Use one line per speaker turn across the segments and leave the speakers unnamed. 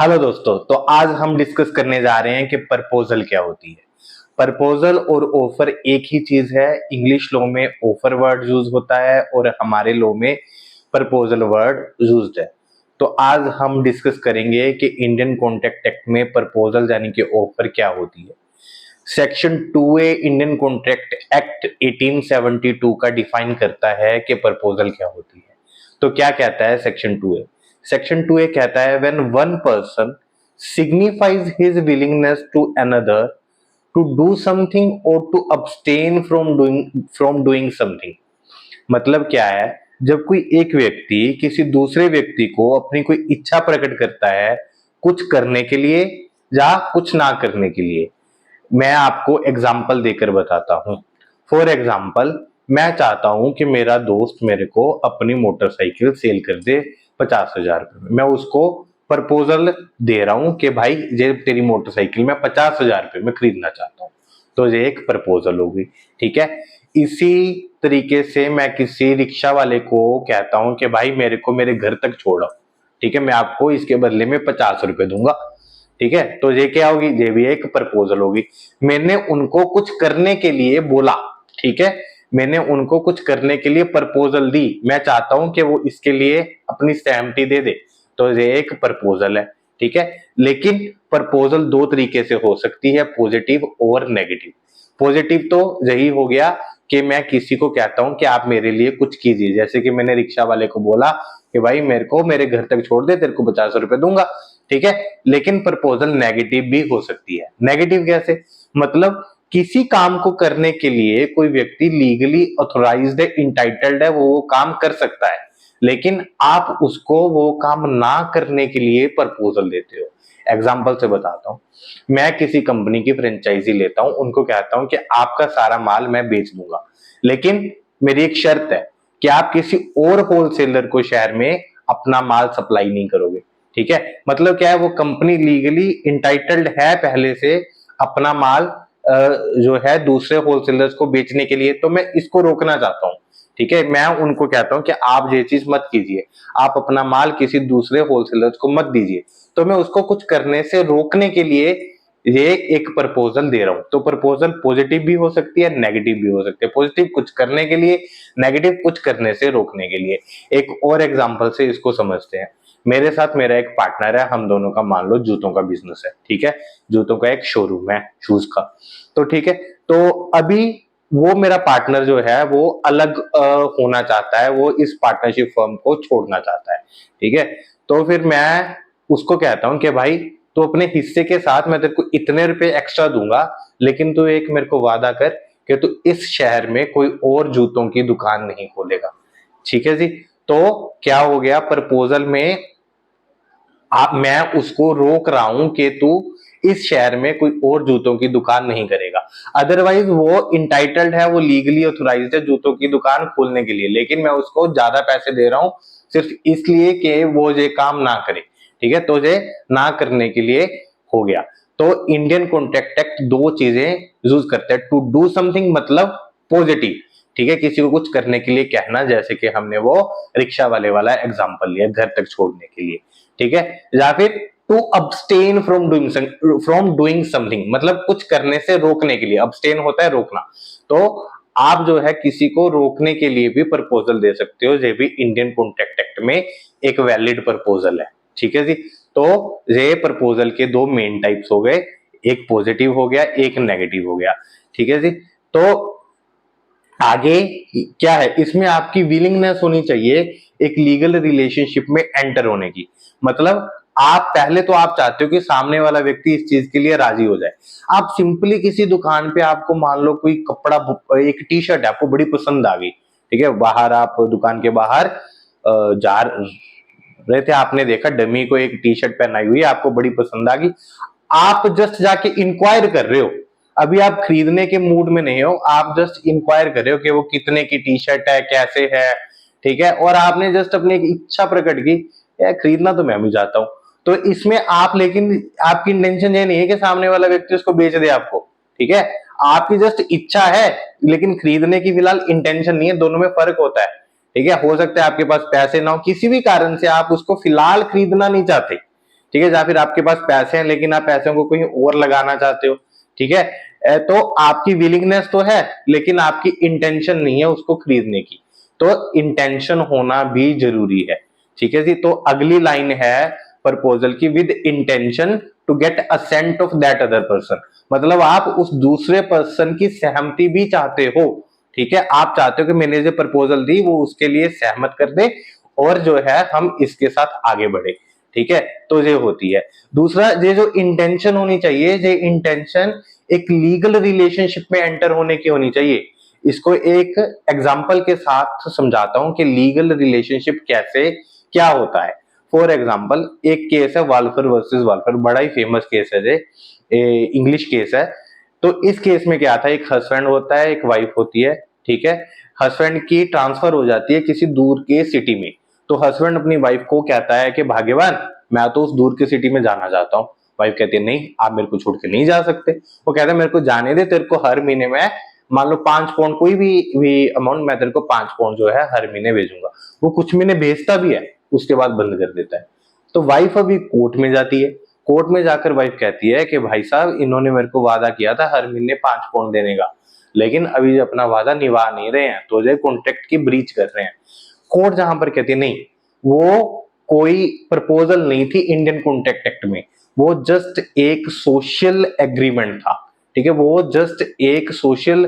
Hello दोस्तों, तो आज हम डिस्कस करने जा रहे हैं कि प्रपोजल क्या होती है। प्रपोजल और ऑफर एक ही चीज है। इंग्लिश लॉ में ऑफर वर्ड यूज होता है और हमारे लॉ में प्रपोजल वर्ड यूज्ड है। तो आज हम डिस्कस करेंगे कि इंडियन कॉन्ट्रैक्ट एक्ट में प्रपोजल यानी कि ऑफर क्या होती है। Section 2A Indian contract act 1872 का डिफाइन करता है कि प्रपोजल क्या होती है। तो क्या कहता है सेक्शन 2A? सेक्शन 2A कहता है when one person signifies his willingness to another to do something or to abstain from doing something. मतलब क्या है, जब कोई एक व्यक्ति किसी दूसरे व्यक्ति को अपनी कोई इच्छा प्रकट करता है कुछ करने के लिए या कुछ ना करने के लिए। मैं आपको एग्जाम्पल देकर बताता हूं। फॉर एग्जाम्पल, मैं चाहता हूं कि मेरा दोस्त मेरे को अपनी मोटरसाइकिल सेल कर दे 50,000 रुपए में। मैं उसको प्रपोजल दे रहा हूं कि भाई ये तेरी मोटरसाइकिल मैं 50,000 रुपए में खरीदना चाहता हूं। तो ये एक प्रपोजल होगी, ठीक है। इसी तरीके से मैं किसी रिक्शा वाले को कहता हूं कि भाई मेरे को मेरे घर तक छोड़ो, ठीक है, मैं आपको इसके बदले में 50 रुपए दूंगा, ठीक है। तो ये क्या होगी? ये भी एक प्रपोजल होगी। मैंने उनको कुछ करने के लिए बोला, ठीक है, मैंने उनको कुछ करने के लिए प्रपोजल दी, मैं चाहता हूं कि वो इसके लिए अपनी सहमति दे दे, तो ये एक प्रपोजल है, ठीक है। लेकिन प्रपोजल दो तरीके से हो सकती है, पॉजिटिव और नेगेटिव। पॉजिटिव तो यही हो गया कि मैं किसी को कहता हूं कि आप मेरे लिए कुछ कीजिए, जैसे कि मैंने रिक्शा वाले को बोला कि भाई मेरे को मेरे घर तक छोड़ दे, तेरे को 50 रुपए दूंगा, ठीक है। लेकिन प्रपोजल नेगेटिव भी हो सकती है। नेगेटिव कैसे? मतलब किसी काम को करने के लिए कोई व्यक्ति लीगली ऑथोराइज्ड है, इंटाइटल्ड है, वो काम कर सकता है, लेकिन आप उसको वो काम ना करने के लिए प्रपोजल देते हो। एग्जाम्पल से बताता हूं। मैं किसी कंपनी की फ्रेंचाइजी लेता हूं, उनको कहता हूं कि आपका सारा माल मैं बेच दूंगा, लेकिन मेरी एक शर्त है कि आप किसी और होलसेलर को शहर में अपना माल सप्लाई नहीं करोगे, ठीक है। मतलब क्या है, वो कंपनी लीगली इंटाइटल्ड है पहले से अपना माल जो है दूसरे होलसेलर्स को बेचने के लिए। तो मैं इसको रोकना चाहता हूं, ठीक है। मैं उनको कहता हूं कि आप ये चीज मत कीजिए, आप अपना माल किसी दूसरे होलसेलर्स को मत दीजिए। तो मैं उसको कुछ करने से रोकने के लिए ये एक प्रपोजल दे रहा हूं। तो प्रपोजल पॉजिटिव भी हो सकती है, नेगेटिव भी हो सकती है। पॉजिटिव कुछ करने के लिए, नेगेटिव कुछ करने से रोकने के लिए। एक और एग्जांपल से इसको समझते हैं। मेरे साथ मेरा एक पार्टनर है, हम दोनों का मान लो जूतों का बिजनेस है, ठीक है, जूतों का एक शोरूम है शूज का। तो ठीक है, तो अभी वो मेरा पार्टनर जो है वो अलग होना चाहता है, वो इस पार्टनरशिप फर्म को छोड़ना चाहता है, ठीक है। तो फिर मैं उसको कहता हूं कि भाई तो अपने हिस्से के साथ मैं तेरे को इतने रुपए एक्स्ट्रा दूंगा, लेकिन तू एक मेरे को वादा कर कि तू इस शहर में कोई और जूतों की दुकान नहीं खोलेगा, ठीक है जी। तो क्या हो गया, प्रपोजल में मैं उसको रोक रहा हूं कि तू इस शहर में कोई और जूतों की दुकान नहीं करेगा। अदरवाइज वो इंटाइटल्ड है, वो लीगली ऑथोराइज्ड है जूतों की दुकान खोलने के लिए, लेकिन मैं उसको ज्यादा पैसे दे रहा हूं सिर्फ इसलिए कि वो ये काम ना करे, ठीक है। तो ये ना करने के लिए हो गया। तो इंडियन कॉन्ट्रैक्ट एक्ट दो चीजें यूज करते हैं। टू डू समथिंग मतलब पॉजिटिव, ठीक है, किसी को कुछ करने के लिए कहना, जैसे कि हमने वो रिक्शा वाले वाला एग्जांपल लिया घर तक छोड़ने के लिए, ठीक है। या फिर to abstain from doing something मतलब कुछ करने से रोकने के लिए। अब्सटेन होता है रोकना। तो आप जो है किसी को रोकने के लिए भी प्रपोजल दे सकते हो, ये भी इंडियन कॉन्ट्रैक्ट एक्ट में एक वैलिड प्रपोजल है, ठीक है जी। तो ये प्रपोजल के दो मेन टाइप्स हो गए, एक पॉजिटिव हो गया, एक नेगेटिव हो गया, ठीक है जी। तो आगे क्या है, इसमें आपकी विलिंगनेस होनी चाहिए एक लीगल रिलेशनशिप में एंटर होने की। मतलब आप पहले तो आप चाहते हो कि सामने वाला व्यक्ति इस चीज के लिए राजी हो जाए। आप सिंपली किसी दुकान पे आपको मान लो कोई कपड़ा, एक टी शर्ट आपको बड़ी पसंद आ गई, ठीक है, बाहर आप दुकान के बाहर जा रहे थे, आपने देखा डमी को एक टी शर्ट पहनाई हुई है, आपको बड़ी पसंद आ गई। आप जस्ट जाके इंक्वायर कर रहे हो, अभी आप खरीदने के मूड में नहीं हो, आप जस्ट इंक्वायर कर रहे हो कि वो कितने की टी शर्ट है, कैसे है, ठीक है। और आपने जस्ट अपनी एक इच्छा प्रकट की, यार खरीदना तो मैं भी चाहता हूं। तो इसमें आप, लेकिन आपकी इंटेंशन ये नहीं है कि सामने वाला व्यक्ति उसको बेच दे आपको, ठीक है। आपकी जस्ट इच्छा है, लेकिन खरीदने की फिलहाल इंटेंशन नहीं है। दोनों में फर्क होता है, ठीक है। हो सकता है आपके पास पैसे ना हो, किसी भी कारण से आप उसको फिलहाल खरीदना नहीं चाहते, ठीक है, या फिर आपके पास पैसे हैं लेकिन आप पैसों को कहीं और लगाना चाहते हो, ठीक है, तो आपकी विलिंगनेस तो है लेकिन आपकी इंटेंशन नहीं है उसको खरीदने की, तो इंटेंशन होना भी जरूरी है, ठीक है जी। तो अगली लाइन है प्रपोजल की, with intention to get assent of that other person, मतलब आप उस दूसरे पर्सन की सहमति भी चाहते हो, ठीक है, आप चाहते हो कि मैंने जो प्रपोजल दी वो उसके लिए सहमत कर दे और जो है हम इसके साथ आगे बढ़े, ठीक है, तो ये होती है। दूसरा, ये जो इंटेंशन होनी चाहिए, ये इंटेंशन एक लीगल रिलेशनशिप में एंटर होने की होनी चाहिए। इसको एक एग्जांपल के साथ समझाता हूं कि लीगल रिलेशनशिप कैसे क्या होता है। फॉर एग्जांपल, एक केस है वाल्फर वर्सेस वाल्फर, बड़ा ही फेमस केस है, ये इंग्लिश केस है। तो इस केस में क्या था, एक हस्बैंड होता है, एक वाइफ होती है, ठीक है, हस्बैंड की ट्रांसफर हो जाती है किसी दूर के सिटी में, तो हस्बैंड अपनी वाइफ को कहता है कि भाग्यवान, मैं तो उस दूर की सिटी में जाना चाहता हूँ। वाइफ कहती है नहीं, आप मेरे को छोड़ के नहीं जा सकते। वो कहता है मेरे को जाने दे, तेरे को हर महीने में मान लो 5 पाउंड, कोई भी अमाउंट, मैं तेरे को 5 पाउंड जो है हर महीने भेजूंगा। वो कुछ महीने भेजता भी है, उसके बाद बंद कर देता है। तो वाइफ अभी कोर्ट में जाती है, कोर्ट में जाकर वाइफ कहती है कि भाई साहब, इन्होंने मेरे को वादा किया था हर महीने 5 पाउंड देने का, लेकिन अभी अपना वादा निभा नहीं रहे हैं, तो जो कॉन्ट्रैक्ट की ब्रीच कर रहे हैं। कोर्ट जहां पर कहती है नहीं, वो कोई प्रपोजल नहीं थी इंडियन कॉन्ट्रैक्ट एक्ट में, वो जस्ट एक सोशल एग्रीमेंट था, ठीक है, वो जस्ट एक सोशल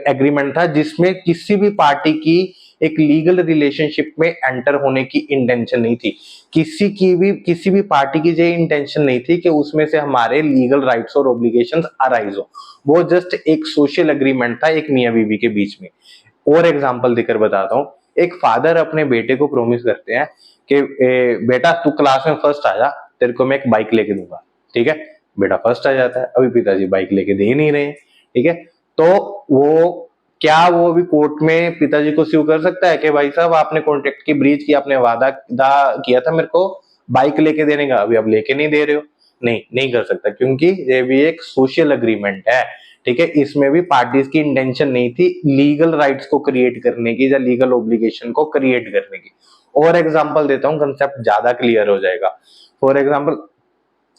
एग्रीमेंट था जिसमें किसी भी पार्टी की एक लीगल रिलेशनशिप में एंटर होने की इंटेंशन नहीं थी। किसी भी पार्टी की ये इंटेंशन नहीं थी कि उसमें से हमारे लीगल राइट्स और ऑब्लिगेशंस अराइज हो। वो जस्ट एक सोशल एग्रीमेंट था एक मियां बीवी के बीच में। और एग्जांपल देकर बताता हूँ, एक फादर अपने बेटे को प्रॉमिस करते हैं कि बेटा तू क्लास में फर्स्ट आ जा, तेरे को मैं एक बाइक लेके दूंगा, ठीक है। बेटा फर्स्ट आ जाता है, अभी पिताजी बाइक लेके दे ही नहीं रहे, ठीक है। तो वो क्या वो अभी कोर्ट में पिताजी को स्यू कर सकता है कि भाई साहब आपने कॉन्ट्रैक्ट की ब्रीच की, आपने वादा किया था मेरे को बाइक लेके देने का, अभी अब लेके नहीं दे रहे हो? नहीं, नहीं कर सकता, क्योंकि ये भी एक सोशल एग्रीमेंट है, ठीक है। इसमें भी पार्टीज की इंटेंशन नहीं थी लीगल राइट्स को क्रिएट करने की या लीगल ऑब्लिगेशन को क्रिएट करने की। और एग्जांपल देता हूँ, कंसेप्ट ज्यादा क्लियर हो जाएगा। फॉर एग्जांपल,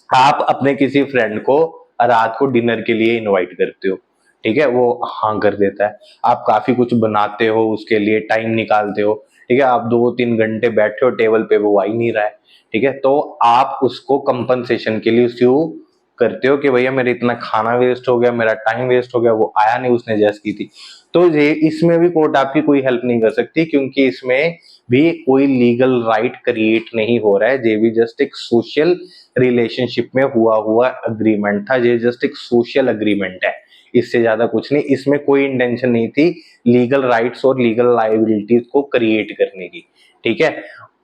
आप अपने किसी फ्रेंड को रात को डिनर के लिए इनवाइट करते हो, ठीक है, वो हाँ कर देता है, आप काफी कुछ बनाते हो उसके लिए, टाइम निकालते हो, ठीक है, आप 2-3 घंटे बैठे हो टेबल पे, वो आ ही नहीं रहा है, ठीक है, तो आप उसको कंपनसेशन के लिए स्यू करते हो कि भैया मेरा इतना खाना वेस्ट हो गया, मेरा टाइम वेस्ट हो गया, वो आया नहीं, उसने जैस की थी। तो ये इसमें भी कोर्ट आपकी कोई हेल्प नहीं कर सकती, क्योंकि इसमें भी कोई लीगल राइट क्रिएट नहीं हो रहा है, ये भी जस्ट एक सोशल रिलेशनशिप में हुआ अग्रीमेंट था, ये जस्ट एक सोशल अग्रीमेंट है, इससे ज्यादा कुछ नहीं। इसमें कोई इंटेंशन नहीं थी लीगल राइट्स और लीगल लायबिलिटीज को क्रिएट करने की, ठीक है।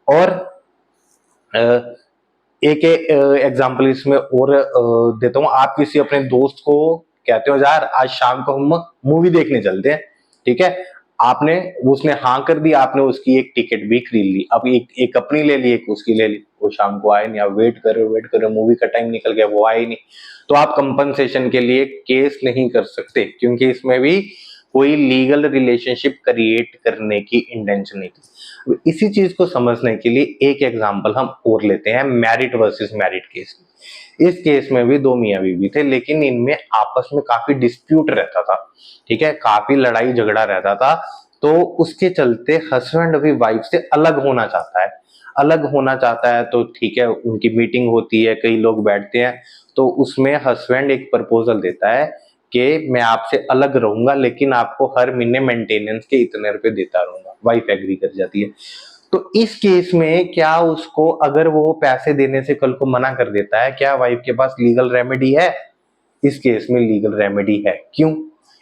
और एक एग्जांपल इसमें और देता हूँ, आप किसी अपने दोस्त को कहते हो यार आज शाम को हम मूवी देखने चलते हैं, ठीक है, आपने उसने हाँ कर दी, आपने उसकी एक टिकट भी खरीद ली, अब एक अपनी ले ली, एक उसकी ले ली, वो शाम को आए नहीं, आप वेट करो, मूवी का टाइम निकल गया, वो आए नहीं, तो आप कंपनसेशन के लिए केस नहीं कर सकते, क्योंकि इसमें भी कोई लीगल रिलेशनशिप क्रिएट करने की इंटेंशन नहीं थी। इसी चीज को समझने के लिए एक एग्जांपल हम और लेते हैं, मैरिड वर्सेस मैरिड केस। इस केस में भी दो मियां बीवी थे, लेकिन इनमें आपस में काफी डिस्प्यूट रहता था, ठीक है, काफी लड़ाई झगड़ा रहता था। तो उसके चलते हस्बैंड अभी वाइफ से अलग होना चाहता है, अलग होना चाहता है, तो ठीक है, उनकी मीटिंग होती है, कई लोग बैठते हैं, तो उसमें हस्बैंड एक प्रपोजल देता है कि मैं आपसे अलग रहूंगा, लेकिन आपको हर महीने मेंटेनेंस के इतने रुपए देता रहूंगा। वाइफ एग्री कर जाती है। तो इस केस में क्या उसको, अगर वो पैसे देने से कल को मना कर देता है, क्या वाइफ के पास लीगल रेमेडी है? इस केस में लीगल रेमेडी है। क्यों?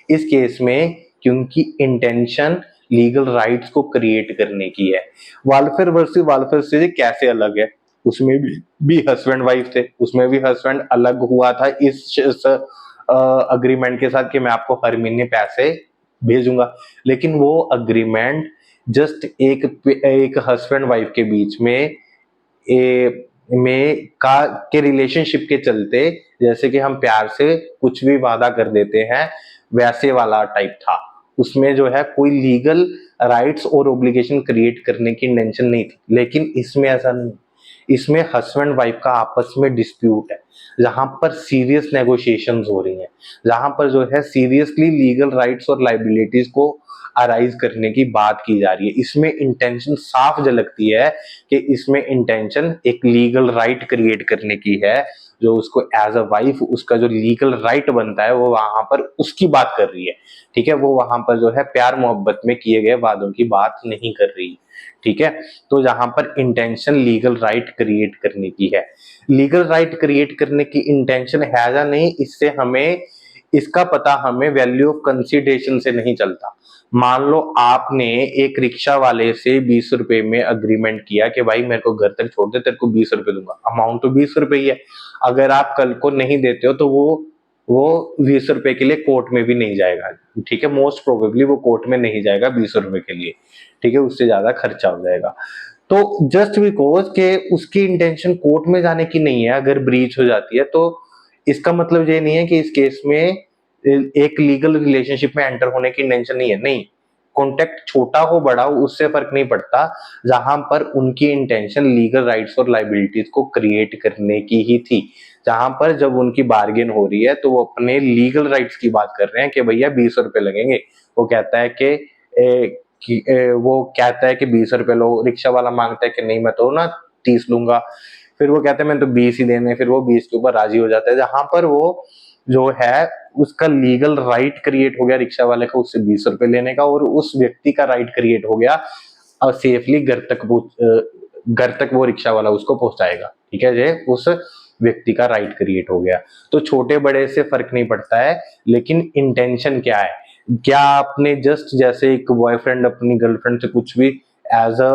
इस केस में क्योंकि इंटेंशन लीगल राइट्स को क्रिएट करने की है। वालफेयर वर्सेस वालफेयर से कैसे अलग है? उसमें भी हस्बैंड वाइफ थे, उसमें भी हस्बैंड अलग हुआ था इस अग्रीमेंट के साथ कि मैं आपको हर महीने पैसे भेजूंगा, लेकिन वो अग्रीमेंट जस्ट एक हस्बैंड वाइफ के बीच में के रिलेशनशिप के चलते, जैसे कि हम प्यार से कुछ भी वादा कर देते हैं, वैसे वाला टाइप था। उसमें जो है कोई लीगल राइट्स और ऑब्लिगेशन क्रिएट करने की इंटेंशन नहीं थी, लेकिन इसमें ऐसा नहीं। इसमें हस्बैंड वाइफ का आपस में डिस्प्यूट है, जहां पर सीरियस नेगोशिएशंस हो रही हैं, जहां पर जो है सीरियसली लीगल राइट्स और लाइबिलिटीज को अराइज करने की बात की जा रही है। इसमें इंटेंशन साफ झलकती है कि इसमें इंटेंशन एक लीगल राइट क्रिएट करने की है, जो उसको एज अ वाइफ उसका जो लीगल राइट बनता है वो वहां पर उसकी बात कर रही है। ठीक है, वो वहां पर जो है प्यार मोहब्बत में किए गए वादों की बात नहीं कर रही। ठीक है, तो जहां पर इंटेंशन लीगल राइट क्रिएट करने की है, लीगल राइट क्रिएट करने की इंटेंशन है या नहीं, इससे हमें इसका पता हमें वैल्यू ऑफ कंसिडरेशन से नहीं चलता। मान लो आपने एक रिक्शा वाले से 20 रुपए में अग्रीमेंट किया कि भाई मेरे को घर तक छोड़ दे, तेरे को 20 रुपए दूंगा, अमाउंट तो 20 रुपए ही है। अगर आप कल को नहीं देते हो तो वो 20 रुपए के लिए कोर्ट में भी नहीं जाएगा। ठीक है, मोस्ट प्रोबेबली वो कोर्ट में नहीं जाएगा 20 रुपए के लिए। ठीक है, उससे ज्यादा खर्चा हो जाएगा। तो जस्ट बिकॉज के उसकी इंटेंशन कोर्ट में जाने की नहीं है, अगर ब्रीच हो जाती है तो इसका मतलब ये नहीं है कि इस केस में एक लीगल रिलेशनशिप में एंटर होने की इंटेंशन नहीं है। नहीं, कॉन्टेक्ट छोटा हो बड़ा हो उससे फर्क नहीं पड़ता, जहां पर उनकी इंटेंशन लीगल राइट्स और लाइबिलिटीज को क्रिएट करने की ही थी। जहां पर जब उनकी बार्गेन हो रही है तो वो अपने लीगल राइट्स की बात कर रहे हैं कि भैया 20 रुपए लगेंगे। वो कहता है वो कहता है कि 20 रुपए लो, रिक्शा वाला मांगता है कि नहीं मैं तो ना 30 लूंगा, फिर वो कहते हैं मैं तो 20 ही देने, फिर वो 20 के ऊपर राजी हो जाता है। जहां पर वो जो है उसका लीगल राइट क्रिएट हो गया रिक्शा वाले का उससे 20 रुपए लेने का, और उस व्यक्ति का राइट क्रिएट हो गया सेफली घर तक वो रिक्शा वाला उसको पहुंचाएगा। ठीक है, जे उस व्यक्ति का राइट क्रिएट हो गया। तो छोटे बड़े से फर्क नहीं पड़ता है, लेकिन इंटेंशन क्या है। क्या आपने जस्ट जैसे एक बॉयफ्रेंड अपनी गर्लफ्रेंड से कुछ भी एज अ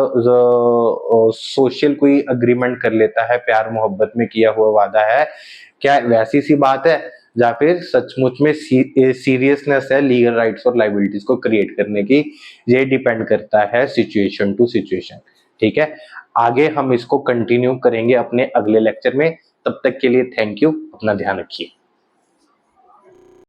सोशल कोई अग्रीमेंट कर लेता है, प्यार मोहब्बत में किया हुआ वादा है, क्या वैसी सी बात है, या फिर सचमुच में सीरियसनेस है लीगल राइट्स और लाइबिलिटीज को क्रिएट करने की। ये डिपेंड करता है सिचुएशन टू सिचुएशन। ठीक है, आगे हम इसको कंटिन्यू करेंगे अपने अगले लेक्चर में। तब तक के लिए थैंक यू, अपना ध्यान रखिए।